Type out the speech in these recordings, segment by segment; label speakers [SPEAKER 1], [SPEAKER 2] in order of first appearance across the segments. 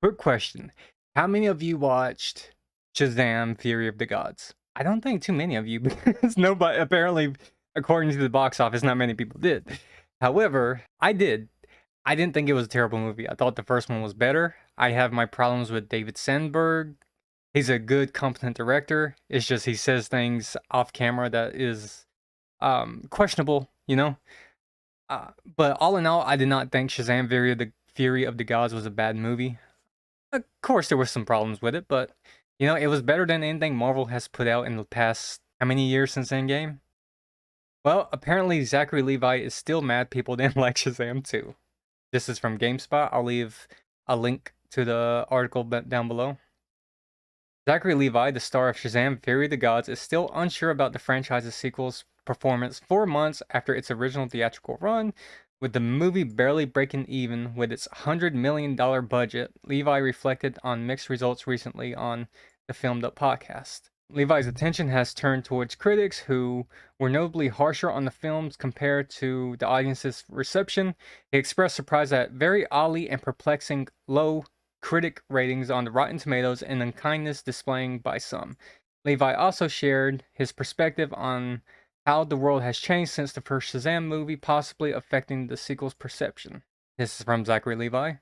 [SPEAKER 1] Quick question. How many of you watched Shazam Fury of the Gods? I don't think too many of you because nobody, apparently, according to the box office, not many people did. However, I did. I didn't think it was a terrible movie. I thought the first one was better. I have my problems with David Sandberg. He's a good, competent director. It's just he says things off camera that is questionable, you know? But all in all, I did not think Shazam Fury of the Gods was a bad movie. Of course, there were some problems with it, but it was better than anything Marvel has put out in the past how many years since Endgame? Well, apparently Zachary Levi is still mad people didn't like Shazam 2. This is from GameSpot. I'll leave a link to the article down below. Zachary Levi, the star of Shazam Fury of the Gods, is still unsure about the franchise's sequel's performance 4 months after its original theatrical run, with the movie barely breaking even with its $100 million budget. Levi reflected on mixed results recently on the Filmed Up podcast. Levi's attention has turned towards critics who were notably harsher on the films compared to the audience's reception. He expressed surprise at very oddly and perplexing low critic ratings on the Rotten Tomatoes and unkindness displaying by some. Levi also shared his perspective on how the world has changed since the first Shazam movie, possibly affecting the sequel's perception. This is from Zachary Levi.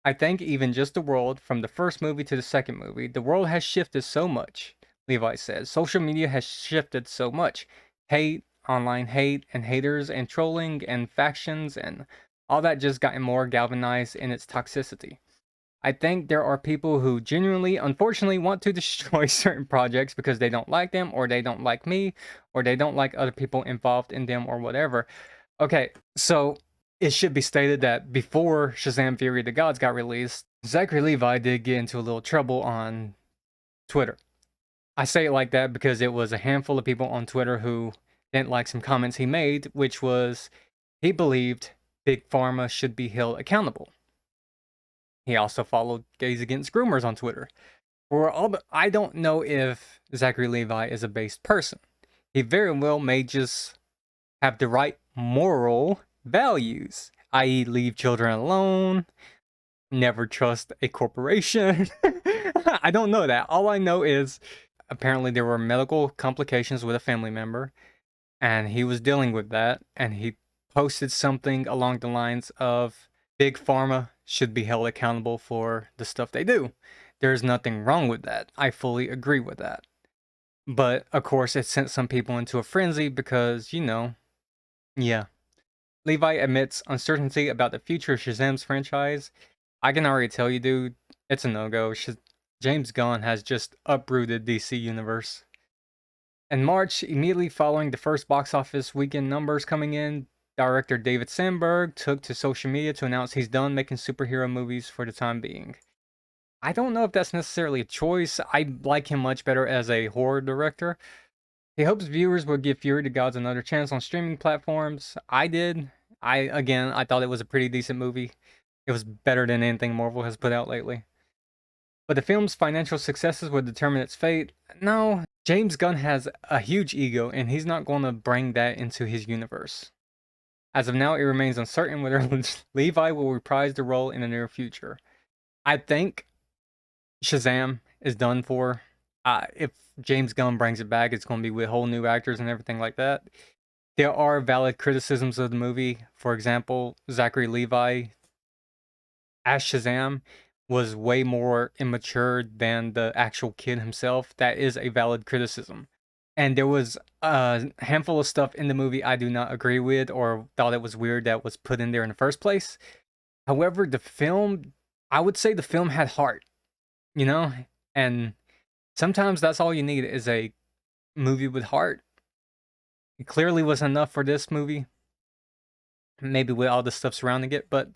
[SPEAKER 1] I think even just the world, from the first movie to the second movie, the world has shifted so much, Levi says. Social media has shifted so much. Hate, online hate, and haters, and trolling, and factions, and all that just gotten more galvanized in its toxicity. I think there are people who genuinely, unfortunately, want to destroy certain projects because they don't like them, or they don't like me, or they don't like other people involved in them, or whatever. Okay, so it should be stated that before Shazam Fury of the Gods got released, Zachary Levi did get into a little trouble on Twitter. I say it like that because it was a handful of people on Twitter who didn't like some comments he made, which was he believed Big Pharma should be held accountable. He also followed Gays Against Groomers on Twitter. I don't know if Zachary Levi is a based person. He very well may just have the right moral values, i.e., leave children alone, never trust a corporation. I don't know that. All I know is apparently there were medical complications with a family member, and he was dealing with that, and he posted something along the lines of Big Pharma should be held accountable for the stuff they do. There's nothing wrong with that. I fully agree with that. But, of course, it sent some people into a frenzy because, yeah. Levi admits uncertainty about the future of Shazam's franchise. I can already tell you, dude, it's a no-go. James Gunn has just uprooted DC Universe. In March, immediately following the first box office weekend numbers coming in, director David Sandberg took to social media to announce he's done making superhero movies for the time being. I don't know if that's necessarily a choice. I like him much better as a horror director. He hopes viewers will give Fury of the Gods another chance on streaming platforms. I did. I thought it was a pretty decent movie. It was better than anything Marvel has put out lately. But the film's financial successes would determine its fate. No, James Gunn has a huge ego, and he's not going to bring that into his universe. As of now, it remains uncertain whether Levi will reprise the role in the near future. I think Shazam is done for. If James Gunn brings it back, it's going to be with whole new actors and everything like that. There are valid criticisms of the movie. For example, Zachary Levi as Shazam was way more immature than the actual kid himself. That is a valid criticism. And there was a handful of stuff in the movie I do not agree with or thought it was weird that was put in there in the first place. However, I would say the film had heart, and sometimes that's all you need is a movie with heart. It clearly was enough for this movie, maybe with all the stuff surrounding it, but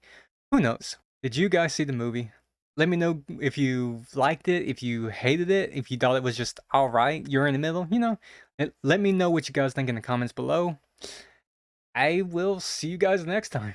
[SPEAKER 1] who knows? Did you guys see the movie? Let me know if you liked it, if you hated it, if you thought it was just alright, you're in the middle, Let me know what you guys think in the comments below. I will see you guys next time.